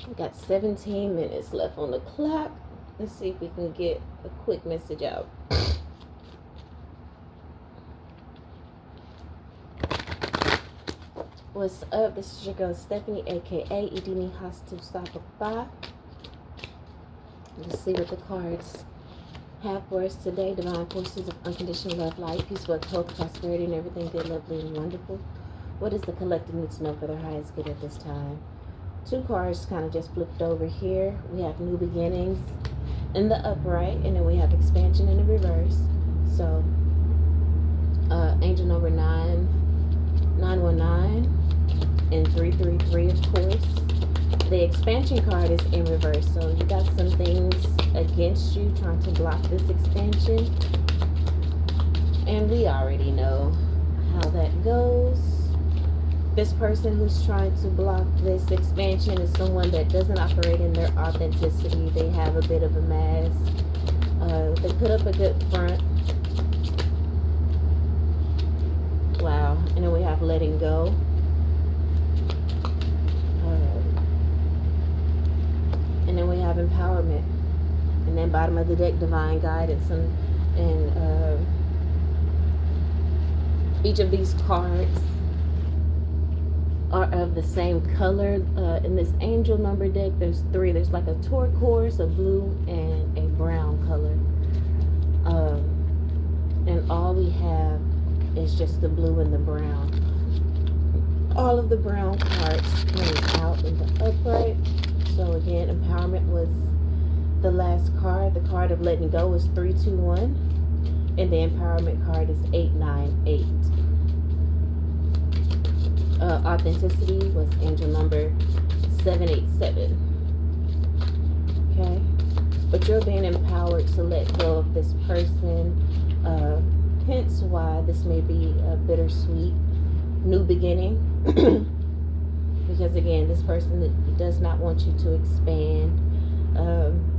We got 17 minutes left on the clock. Let's see if we can get a quick message out. What's up? This is your girl Stephanie, aka Idini Hostel Sakapa. Let's see what the cards have for us today. Divine forces of unconditional love, light, peace, wealth, health, prosperity, and everything good, lovely, and wonderful. What does the collective need to know for their highest good at this time? Two cards kind of just flipped over here. We have new beginnings in the upright, and then we have expansion in the reverse. So, angel number 919 and 333, of course. The expansion card is in reverse, so you got some things against you trying to block this expansion, and we already know how that goes. This person who's trying to block this expansion is someone that doesn't operate in their authenticity. They have a bit of a mask. They put up a good front. Wow. And then we have letting go. And then we have empowerment. And then bottom of the deck, divine guidance. And each of these cards are of the same color. In this angel number deck, there's three. There's like a turquoise, a blue, and a brown color. And all we have is just the blue and the brown. All of the brown cards came out in the upright. So again, empowerment was the last card. The card of letting go is 321. And the empowerment card is 898. Authenticity was angel number 787. Okay, but you're being empowered to let go of this person, hence why this may be a bittersweet new beginning. Because again, this person does not want you to expand.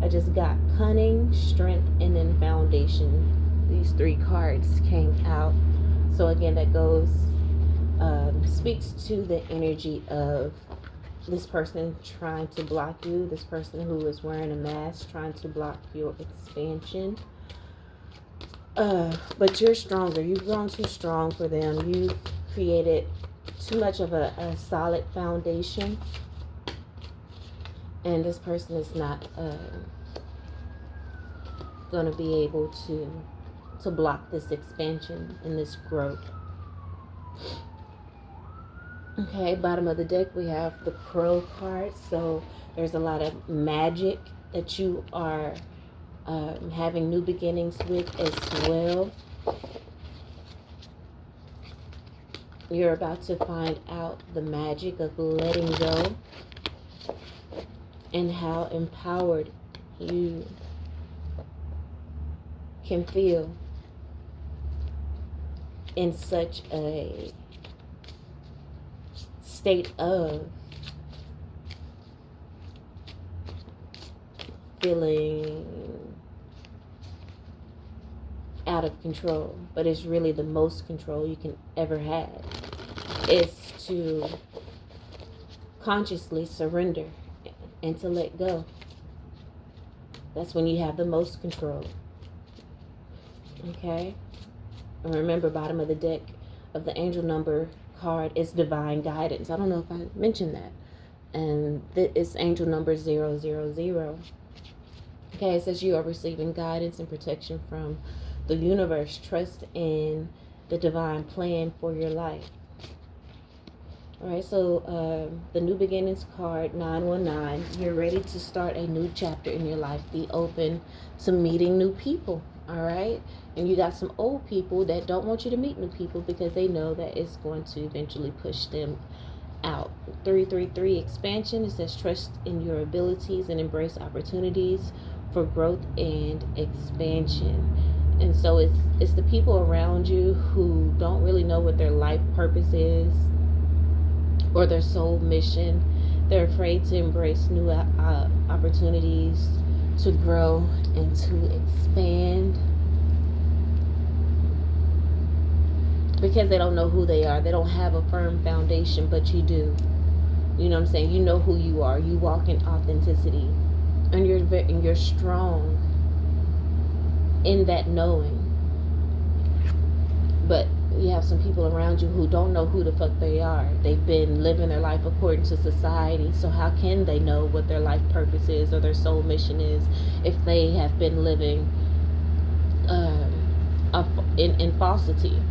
I just got cunning, strength, and then foundation. These three cards came out. So again, that goes speaks to the energy of this person trying to block you, this person who is wearing a mask trying to block your expansion. But you're stronger. You've grown too strong for them. You've created too much of a solid foundation. And this person is not going to be able to block this expansion and this growth. Okay, bottom of the deck, we have the Crow card. So there's a lot of magic that you are having new beginnings with as well. You're about to find out the magic of letting go and how empowered you can feel in such a state of feeling out of control. But it's really the most control you can ever have is to consciously surrender and to let go. That's when you have the most control. Okay, and remember, bottom of the deck of the angel number card is divine guidance. I don't know if I mentioned that. And it's angel number 000. Okay, it says you are receiving guidance and protection from the universe. Trust in the divine plan for your life. All right, so the new beginnings card 919. You're ready to start a new chapter in your life. Be open to meeting new people. All right, and you got some old people that don't want you to meet new people because they know that it's going to eventually push them out. 333 expansion. It says trust in your abilities and embrace opportunities for growth and expansion. And so it's the people around you who don't really know what their life purpose is or their soul mission. They're afraid to embrace new opportunities, to grow and to expand, because they don't know who they are. They don't have a firm foundation, but you do. You know what I'm saying? You know who you are. You walk in authenticity, and you're strong in that knowing. But you have some people around you who don't know who the fuck they are. They've been living their life according to society. So how can they know what their life purpose is or their soul mission is if they have been living in falsity?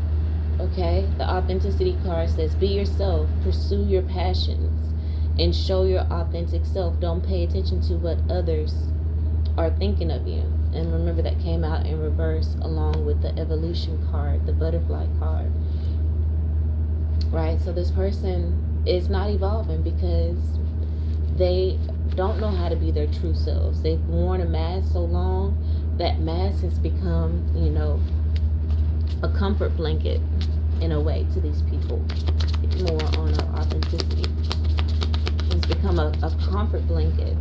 Okay, the authenticity card says, be yourself, pursue your passions, and show your authentic self. Don't pay attention to what others are thinking of you. And remember, that came out in reverse along with the evolution card, the butterfly card. Right? So this person is not evolving because they don't know how to be their true selves. They've worn a mask so long that mask has become, a comfort blanket in a way to these people. More on authenticity. It's become a comfort blanket.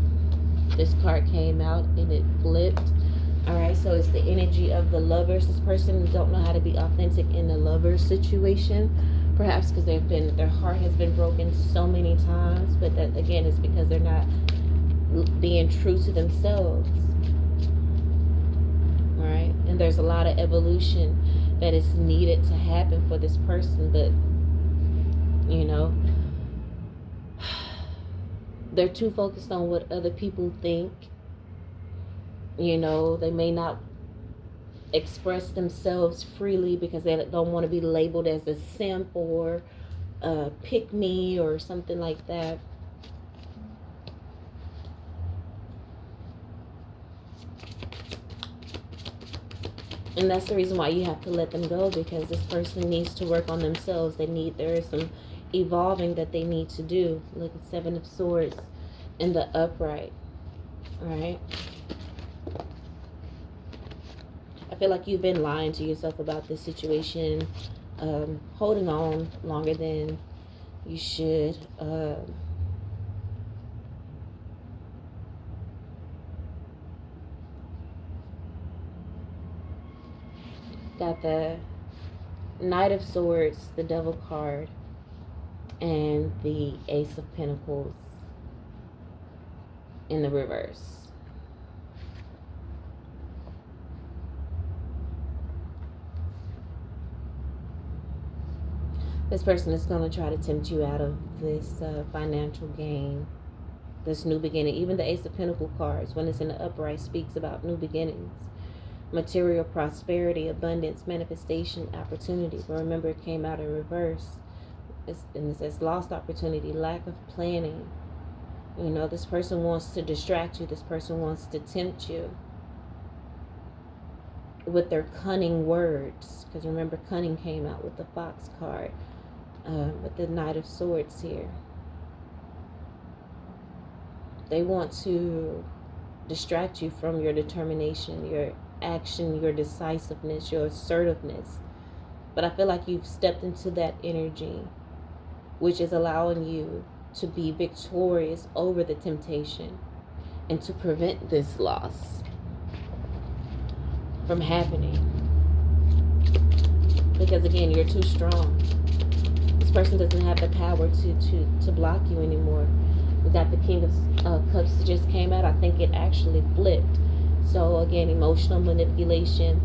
This card came out and it flipped. Alright, so it's the energy of the lovers. This person don't know how to be authentic in the lover situation. Perhaps because their heart has been broken so many times. But that again is because they're not being true to themselves. Alright, and there's a lot of evolution that is needed to happen for this person, but they're too focused on what other people think. They may not express themselves freely because they don't want to be labeled as a simp or a pick me or something like that. And that's the reason why you have to let them go, because this person needs to work on themselves. There is some evolving that they need to do. Look at 7 of Swords in the upright. Alright. I feel like you've been lying to yourself about this situation, holding on longer than you should. Got the Knight of Swords, the Devil card, and the Ace of Pentacles in the reverse. This person is going to try to tempt you out of this financial gain, this new beginning. Even the Ace of Pentacles cards, when it's in the upright, speaks about new beginnings. Material prosperity, abundance, manifestation, opportunity. But remember, it came out in reverse. And it says lost opportunity, lack of planning. This person wants to distract you. This person wants to tempt you with their cunning words. Because remember, cunning came out with the Fox card. With the Knight of Swords here. They want to distract you from your determination, your action, your decisiveness, your assertiveness. But I feel like you've stepped into that energy, which is allowing you to be victorious over the temptation and to prevent this loss from happening. Because again, you're too strong. This person doesn't have the power to block you anymore. We got the King of Cups that just came out. I think it actually flipped. So again, emotional manipulation.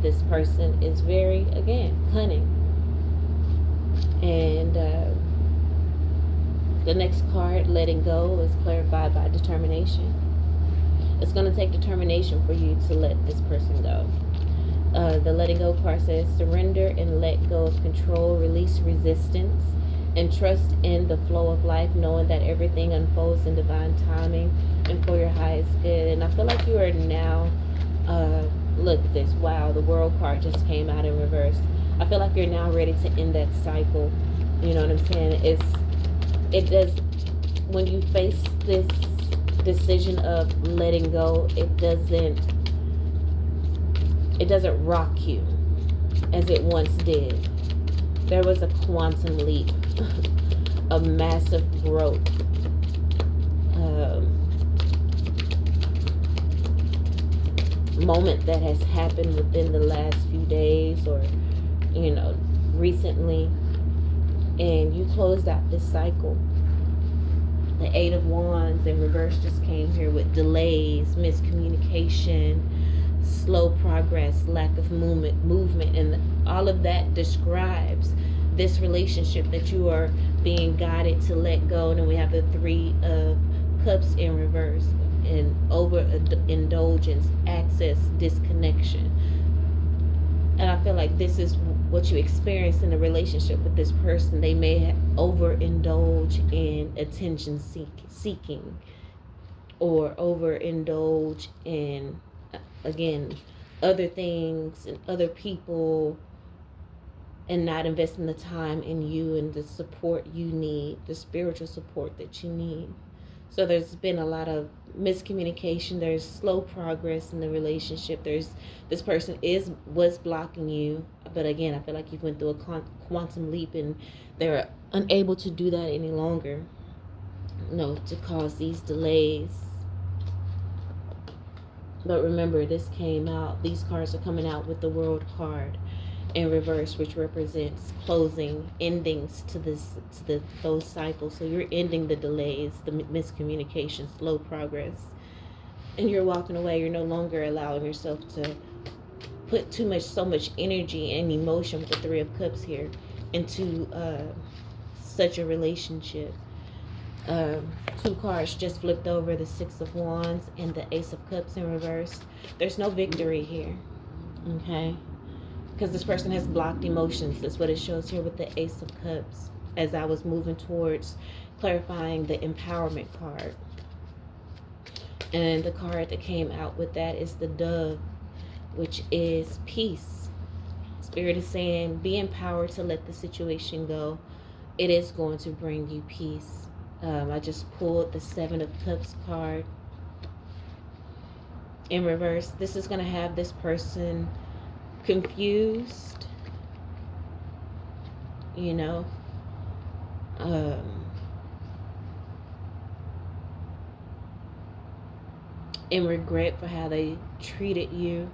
This person is very, again, cunning. And the next card, letting go, is clarified by determination. It's going to take determination for you to let this person go. The letting go card says surrender and let go of control, release resistance, and trust in the flow of life, knowing that everything unfolds in divine timing and for your highest good. And I feel like you are now, look at this, wow, the World card just came out in reverse. I feel like you're now ready to end that cycle. You know what I'm saying? It does, when you face this decision of letting go, it doesn't rock you as it once did. There was a quantum leap, a massive growth, moment that has happened within the last few days or, recently. And you closed out this cycle. The Eight of Wands in reverse just came here with delays, miscommunication, slow progress, lack of movement, and all of that describes this relationship that you are being guided to let go. And then we have the Three of Cups in reverse, and overindulgence, access, disconnection. And I feel like this is what you experience in a relationship with this person. They may overindulge in attention seeking, or overindulge in, again, other things and other people, and not investing the time in you and the support you need, the spiritual support that you need. So there's been a lot of miscommunication. There's slow progress in the relationship. This person was blocking you, but again, I feel like you went through a quantum leap, and they're unable to do that any longer. To cause these delays. But remember, these cards are coming out with the World card in reverse, which represents closing, endings to those cycles. So you're ending the delays, the miscommunication, slow progress, and you're walking away. You're no longer allowing yourself to put so much energy and emotion with the Three of Cups here into such a relationship. Two cards just flipped over, the Six of Wands and the Ace of Cups in reverse. There's no victory here, okay? Because this person has blocked emotions. That's what it shows here with the Ace of Cups, as I was moving towards clarifying the Empowerment card. And the card that came out with that is the Dove, which is peace. Spirit is saying, be empowered to let the situation go. It is going to bring you peace. I just pulled the Seven of Cups card in reverse. This is going to have this person confused, in regret for how they treated you.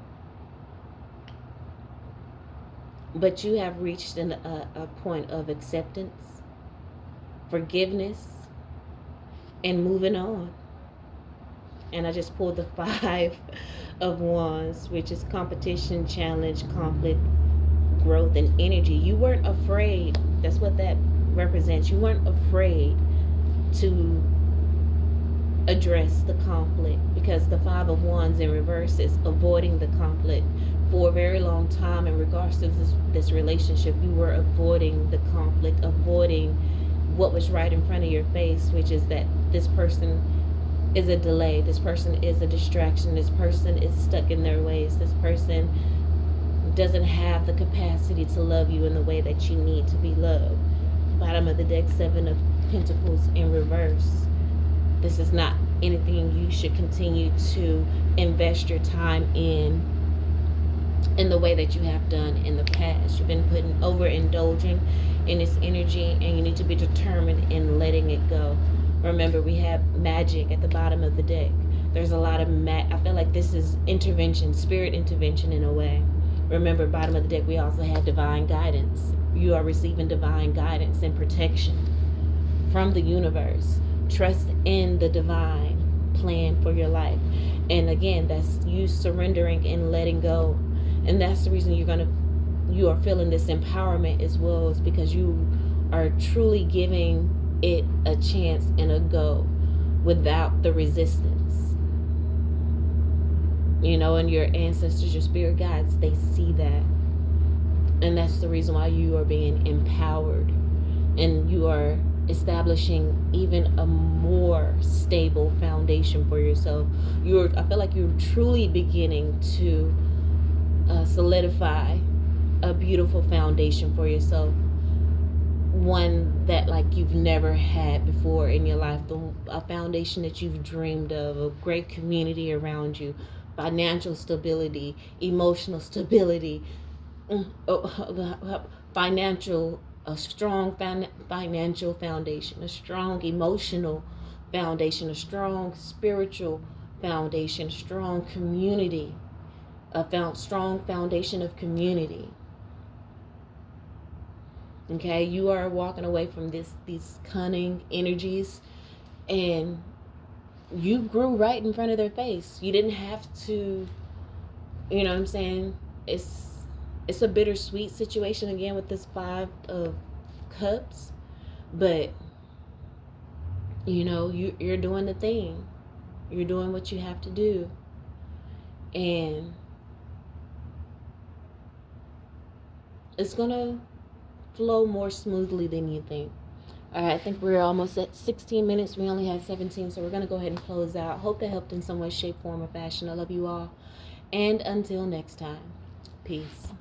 But you have reached a point of acceptance, forgiveness, and moving on. And I just pulled the Five of Wands, which is competition, challenge, conflict, growth, and energy. You weren't afraid. That's what that represents. You weren't afraid to address the conflict, because the Five of Wands in reverse is avoiding the conflict. For a very long time in regards to this relationship, you were avoiding the conflict, avoiding what was right in front of your face, which is that this person is a delay, this person is a distraction, this person is stuck in their ways, this person doesn't have the capacity to love you in the way that you need to be loved. Bottom of the deck, Seven of Pentacles in reverse. This is not anything you should continue to invest your time in the way that you have done in the past. You've been overindulging in this energy, and you need to be determined in letting it go. Remember, we have magic at the bottom of the deck. There's a lot of I feel like this is intervention, spirit intervention in a way. Remember, bottom of the deck, we also have divine guidance. You are receiving divine guidance and protection from the universe. Trust in the divine plan for your life. And again, that's you surrendering and letting go. And that's the reason you are feeling this empowerment as well, is because you are truly giving it a chance and a go without the resistance. And your ancestors, your spirit guides, they see that. And that's the reason why you are being empowered, and you are establishing even a more stable foundation for yourself. I feel like you're truly beginning to solidify a beautiful foundation for yourself, one that like you've never had before in your life, a foundation that you've dreamed of, a great community around you, financial stability, emotional stability, a strong financial foundation, a strong emotional foundation, a strong spiritual foundation, a strong community, strong foundation of community. Okay, you are walking away from these cunning energies, And you grew right in front of their face. You didn't have to, you know what I'm saying? It's a bittersweet situation again with this 5 of Cups, but you're doing the thing. You're doing what you have to do, and it's gonna flow more smoothly than you think. All right, I think we're almost at 16 minutes. We only had 17, so we're going to go ahead and close out. Hope that helped in some way, shape, form, or fashion. I love you all. And until next time, peace.